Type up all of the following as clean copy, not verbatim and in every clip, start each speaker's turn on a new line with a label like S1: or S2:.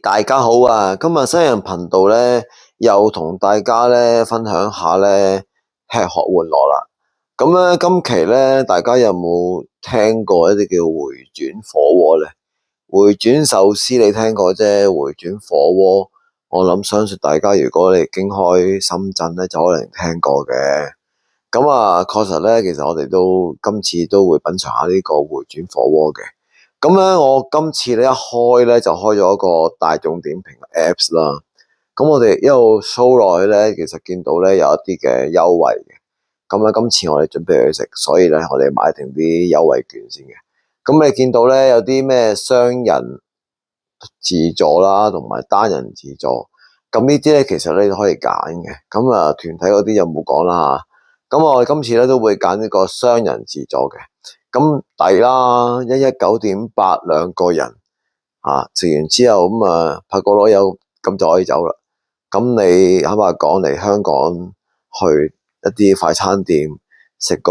S1: 大家好啊！今日西人頻道咧，又同大家咧分享下咧吃喝玩樂啦。咁咧今期咧，大家有冇聽過一啲叫回轉火鍋咧？回轉壽司你聽過啫，回轉火鍋我諗相信大家如果你經開深圳咧，就可能聽過嘅。咁啊，確實咧，其實我哋都今次都會品嘗下呢個回轉火鍋嘅。咁咧，我今次咧一開咧就開咗一個大眾點評嘅 Apps 啦。咁我哋一路 show 落去咧，其實見到咧有一啲嘅優惠嘅。咁咧，今次我哋準備去食，所以咧我哋買定啲優惠券先嘅。咁你見到咧有啲咩雙人自助啦，同埋單人自助。咁呢啲咧其實咧可以揀嘅。咁啊，團體嗰啲就冇講啦嚇。咁我哋今次咧都會揀呢個雙人自助嘅。咁抵啦，119.8兩個人啊！食完之後咁啊，拍個籮柚咁就可以走啦。咁你坦白講嚟香港去一啲快餐店食個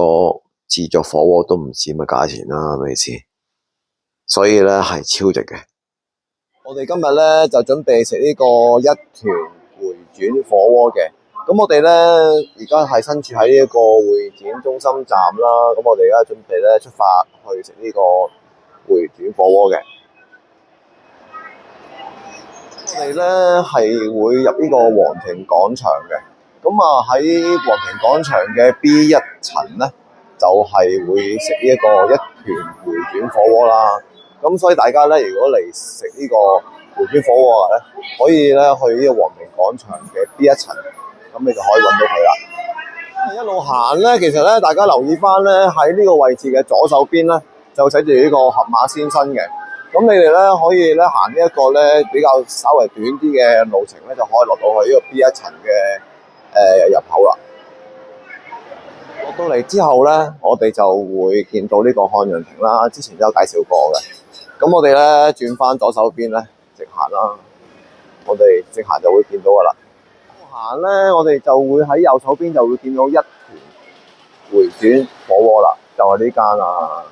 S1: 自助火鍋都唔止咁嘅價錢啦，係咪先？所以咧係超值嘅。我哋今日咧就準備食呢個一團回轉火鍋嘅。咁我哋咧而家係身處喺呢一個會展中心站啦。咁我哋而家準備咧出發去食呢個回轉火鍋嘅。我哋咧係會入呢個皇庭廣場嘅。咁啊喺皇庭廣場嘅 B1 層咧，就係會食呢一個一團回轉火鍋啦。咁所以大家咧如果嚟食呢個回轉火鍋咧，可以咧去呢個皇庭廣場嘅 B1 層。咁你就可以揾到佢啦。一路行咧，其實咧，大家留意翻咧，喺呢個位置嘅左手邊咧，就寫住呢個盒馬鮮生嘅。咁你哋咧可以咧行呢一個咧比較稍微短啲嘅路程咧，就可以落到去呢個 B1 層嘅入口啦。落到嚟之後咧，我哋就會見到呢個漢陽庭啦，之前都有介紹過嘅。咁我哋咧轉翻左手邊咧，直行啦。我哋直行就會見到噶啦。行咧，我哋就會喺右手邊就會見到一團回轉火鍋啦，就係呢間啊。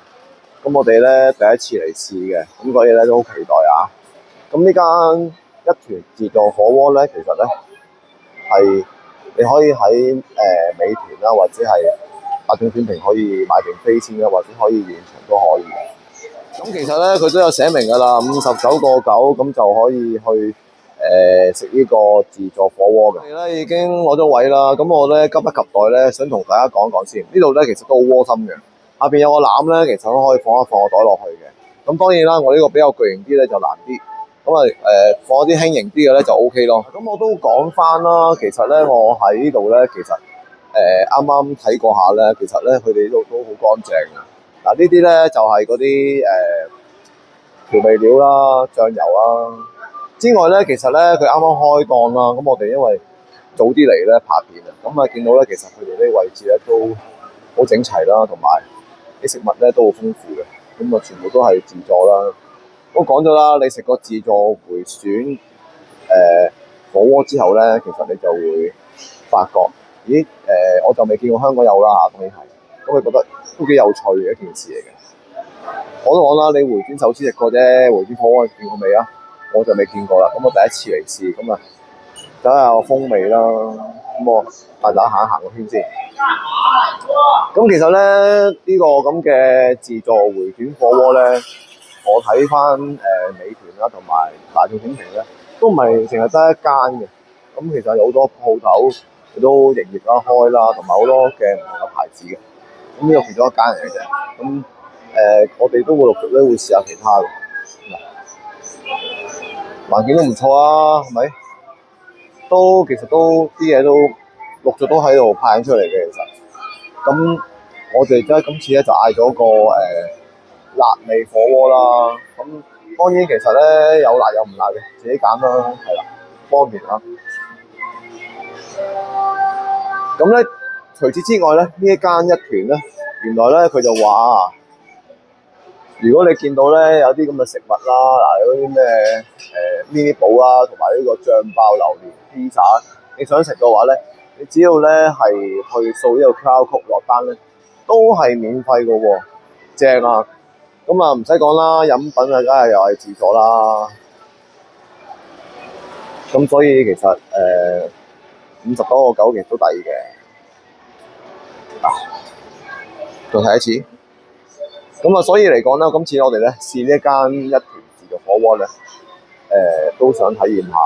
S1: 咁我哋咧第一次嚟試嘅，咁所以咧都好期待啊。咁呢間一團自助火鍋咧，其實咧係你可以喺美團啦，或者係大眾點評可以買定飛先啦，或者可以現場都可以嘅。咁其實咧佢都有寫明㗎啦，59.9咁就可以去食呢個自助火鍋嘅。我哋咧已經攞咗位啦，咁我咧急不及待咧，想同大家講講先。呢度咧其實都好窩心嘅，下邊有個籃咧，其實都可以放一放個袋落去嘅。咁當然啦，我呢個比較巨型啲咧就難啲，咁啊放一啲輕型啲嘅咧就 OK 咯。咁我都講翻啦，其實咧我喺呢度咧，其實啱啱睇過下咧，其實咧佢哋呢度都好乾淨嘅。嗱呢啲咧就係嗰啲調味料啦、醬油啦。之外咧，其實咧佢啱啱開檔啦，咁我哋因為早啲嚟咧拍片啊，咁啊見到咧其實佢哋呢個位置咧都好整齊啦，同埋啲食物咧都好豐富嘅，咁啊全部都係自助啦。都講咗啦，你食個自助回轉火鍋之後咧，其實你就會發覺，咦我就未見過香港有啦，當然係，咁你覺得都幾有趣嘅一件事嚟嘅。我都講啦，你回轉壽司食過啫，回轉火鍋見過未啊？我就未見過啦，咁我第一次嚟試，咁啊睇下個風味啦，咁我帶大家行個圈先。咁其實咧呢個咁嘅自助回轉火鍋咧，我睇翻美團啦同埋大眾點評咧，都唔係淨係得一間嘅。咁其實有好多鋪頭佢都營業啦開啦，同埋好多嘅唔同嘅牌子嘅。咁呢個其中一間嚟嘅啫。咁我哋都會陸續咧會試下其他嘅。環境都唔錯啊，係咪？其實都啲嘢都陸續都喺度派緊出嚟嘅，其實。咁我哋今次咧就嗌咗個辣味火鍋啦。咁當然其實咧有辣有唔辣嘅，自己揀啦，係啦，方便啦。咁咧除此之外咧，呢一間一團咧，原來咧佢就話，如果你見到咧有啲咁嘅食物啦，嗱有啲咩mini 堡啦，同埋呢個醬爆榴蓮披薩，你想食嘅話咧，你只要咧係去掃呢個 QR code 落單咧，都係免費嘅喎，正啊！咁啊唔使講啦，飲品啊梗係又係自助啦。咁所以其實50多個9其實都抵嘅。再睇一次。咁啊，所以嚟講咧，今次我哋咧試呢一間一條自助火鍋咧，都想體驗下。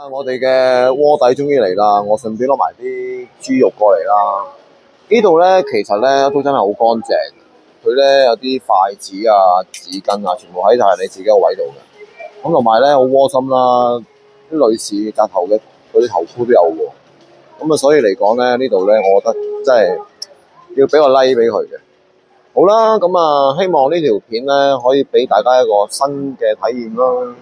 S1: 我哋嘅鍋底終於嚟啦，我順便攞埋啲豬肉過嚟啦。呢度咧其實咧都真係好乾淨，佢咧有啲筷子啊、紙巾啊，全部喺晒你自己個位度嘅。咁同埋咧好窩心啦，啲女士紮頭嘅嗰啲頭箍都有喎。咁啊，所以嚟講咧呢度咧，我覺得真係要俾個 like 俾佢嘅。好啦，咁啊，希望呢條片咧可以俾大家一個新嘅體驗啦。